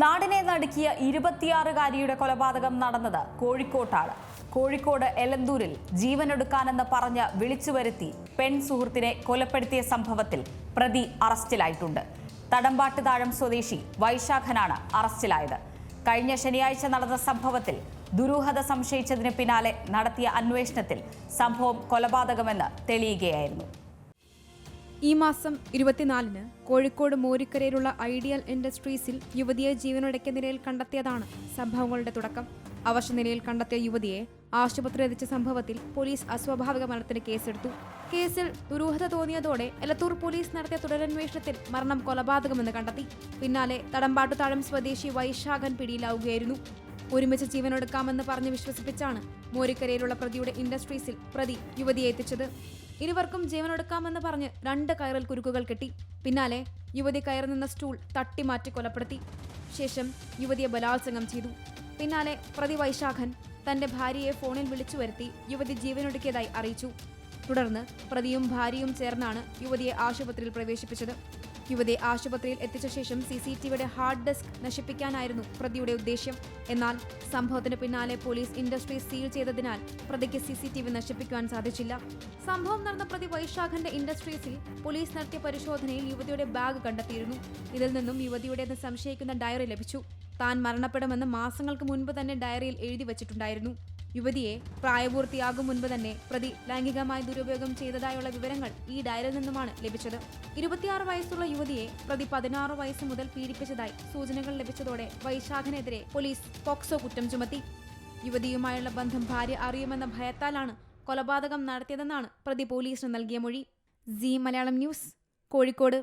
നാടിനെ നടുക്കിയ 26-കാരിയുടെ കൊലപാതകം നടന്നത് കോഴിക്കോട്ടാണ്. കോഴിക്കോട് എലന്തൂരിൽ ജീവനൊടുക്കാനെന്ന് പറഞ്ഞ് വിളിച്ചു വരുത്തി സുഹൃത്തിനെ കൊലപ്പെടുത്തിയ സംഭവത്തിൽ പ്രതി അറസ്റ്റിലായിട്ടുണ്ട്. തടമ്പാട്ടുതാഴം സ്വദേശി വൈശാഖനാണ് അറസ്റ്റിലായത്. കഴിഞ്ഞ ശനിയാഴ്ച നടന്ന സംഭവത്തിൽ ദുരൂഹത സംശയിച്ചതിന് പിന്നാലെ നടത്തിയ അന്വേഷണത്തിൽ സംഭവം കൊലപാതകമെന്ന് തെളിയുകയായിരുന്നു. ഈ മാസം 24-ന് കോഴിക്കോട് മോരിക്കരയിലുള്ള ഐഡിയൽ ഇൻഡസ്ട്രീസിൽ യുവതിയെ ജീവനൊടുക്കിയ നിലയിൽ കണ്ടെത്തിയതാണ് സംഭവങ്ങളുടെ തുടക്കം. അവശനിലയിൽ കണ്ടെത്തിയ യുവതിയെ ആശുപത്രി എത്തിച്ച സംഭവത്തിൽ പോലീസ് അസ്വാഭാവിക മരണത്തിന് കേസെടുത്തു. കേസിൽ ദുരൂഹത തോന്നിയതോടെ എലത്തൂർ പോലീസ് നടത്തിയ തുടരന്വേഷണത്തിൽ മരണം കൊലപാതകമെന്ന് കണ്ടെത്തി. പിന്നാലെ തടമ്പാട്ടുതാഴം സ്വദേശി വൈശാഖൻ പിടിയിലാവുകയായിരുന്നു. ഒരുമിച്ച് ജീവനൊടുക്കാമെന്ന് പറഞ്ഞ് വിശ്വസിപ്പിച്ചാണ് മോരിക്കരയിലുള്ള പ്രതിയുടെ ഇൻഡസ്ട്രീസിൽ പ്രതി യുവതിയെ എത്തിച്ചത്. ഇരുവർക്കും ജീവനൊടുക്കാമെന്ന് പറഞ്ഞ് 2 കയറിൽ കുരുക്കുകൾ കെട്ടി. പിന്നാലെ യുവതി കയറി നിന്ന സ്റ്റൂൾ തട്ടിമാറ്റി കൊലപ്പെടുത്തി. ശേഷം യുവതിയെ ബലാത്സംഗം ചെയ്തു. പിന്നാലെ പ്രതി വൈശാഖൻ തന്റെ ഭാര്യയെ ഫോണിൽ വിളിച്ചു വരുത്തി യുവതി ജീവനൊടുക്കിയതായി അറിയിച്ചു. തുടർന്ന് പ്രതിയും ഭാര്യയും ചേർന്നാണ് യുവതിയെ ആശുപത്രിയിൽ പ്രവേശിപ്പിച്ചത്. യുവതിയെ ആശുപത്രിയിൽ എത്തിച്ച ശേഷം CCTVയുടെ ഹാർഡ് ഡിസ്ക് നശിപ്പിക്കാനായിരുന്നു പ്രതിയുടെ ഉദ്ദേശ്യം. എന്നാൽ സംഭവത്തിന് പിന്നാലെ പോലീസ് ഇൻഡസ്ട്രി സീൽ ചെയ്തതിനാൽ പ്രതിക്ക് CCTV നശിപ്പിക്കുവാൻ സാധിച്ചില്ല. സംഭവം നടന്ന പ്രതി വൈശാഖന്റെ ഇൻഡസ്ട്രീസിൽ പോലീസ് നടത്തിയ പരിശോധനയിൽ യുവതിയുടെ ബാഗ് കണ്ടെത്തിയിരുന്നു. ഇതിൽ നിന്നും യുവതിയുടേത് സംശയിക്കുന്ന ഡയറി ലഭിച്ചു. താൻ മരണപ്പെടുമെന്ന് മാസങ്ങൾക്ക് മുൻപ് തന്നെ ഡയറിയിൽ എഴുതി വച്ചിട്ടുണ്ടായിരുന്നു. യുവതിയെ പ്രായപൂർത്തിയാകും മുൻപ് തന്നെ പ്രതി ലൈംഗികമായി ദുരുപയോഗം ചെയ്തതായുള്ള വിവരങ്ങൾ ഈ ഡയറിയിൽ നിന്നുമാണ് ലഭിച്ചത്. 26 വയസ്സുള്ള യുവതിയെ പ്രതി 16 വയസ്സ് മുതൽ പീഡിപ്പിച്ചതായി സൂചനകൾ ലഭിച്ചതോടെ വൈശാഖനെതിരെ പോലീസ് പോക്സോ കുറ്റം ചുമത്തി. യുവതിയുമായുള്ള ബന്ധം ഭാര്യ അറിയുമെന്ന ഭയത്താലാണ് കൊലപാതകം നടത്തിയതെന്നാണ് പ്രതി പോലീസിന് നൽകിയ മൊഴി. Zee Malayalam news, Kozhikode.